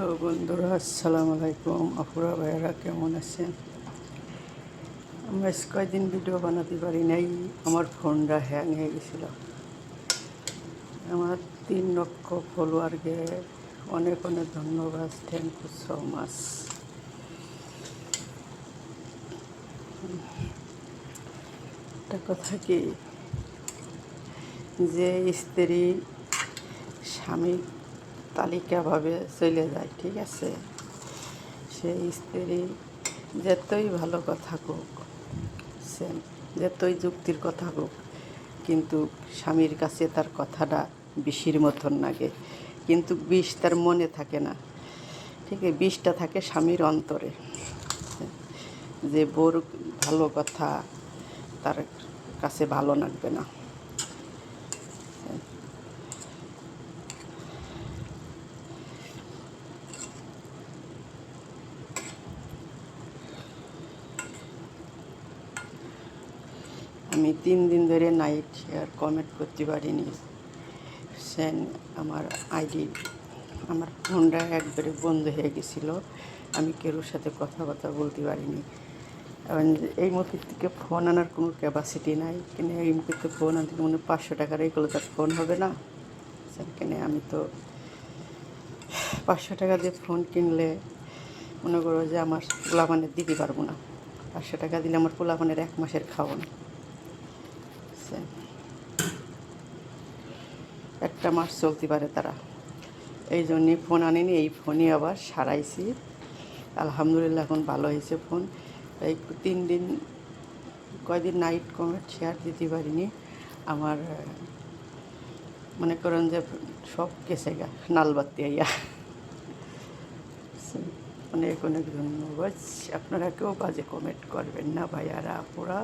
Hello বন্ধুরা, আসসালামু আলাইকুম। আপুরা ভাইয়েরা কেমন আছেন? আমি আজ কয়দিন ভিডিও বানাতে পারি নাই, আমার ফোনটা হ্যাং হয়ে গেছিল। আমার 3 লক্ষ ফলোয়ারকে অনেক অনেক ধন্যবাদ। Thank you so much. একটা কথা কি, যে স্ত্রী স্বামী তালিকাভাবে চলে যায়, ঠিক আছে, সেই স্ত্রী যতই ভালো কথা হোক, সেম যতই যুক্তির কথা হোক, কিন্তু স্বামীর কাছে তার কথাটা বিষের মতন লাগে, কিন্তু বিষ তার মনে থাকে না, ঠিক আছে, বিষটা থাকে স্বামীর অন্তরে। যে বোর ভালো কথা তার কাছে ভালো লাগবে না। আমি 3 দিন ধরে নাইট শেয়ার কমেন্ট করতে পারিনি। সেন আমার আইডি, আমার ফোনটা একবারে বন্ধ হয়ে গেছিলো, আমি কেউর সাথে কথাবার্তা বলতে পারিনি। এবং এই মুহূর্তে থেকে ফোন আনার কোনো ক্যাপাসিটি নাই, কেন এই মুহূর্তে ফোন আনতে মনে 500 টাকার এইগুলো তার ফোন হবে না। সেখানে আমি তো 500 টাকা দিয়ে ফোন কিনলে মনে করো যে আমার পোলাপানের দিতে পারবো না। 500 টাকা দিলে আমার পোলাপানের 1 মাসের খাওয়ান, একটা মাস চলতে পারে তারা। এই জন্যই ফোন আনিনি, এই ফোনই আবার সারাইছি। আলহামদুলিল্লাহ এখন ভালো হয়েছে ফোন। এই 3 দিন কয়দিন নাইট কমেন্ট শেয়ার দিতে পারিনি। আমার মনে করেন যে সব কেসে গা নালবাতি আইয়া। অনেক অনেক ধন্যবাদ। আপনারা কেউ বাজে কমেন্ট করবেন না ভাইয়ারা, আপুরা।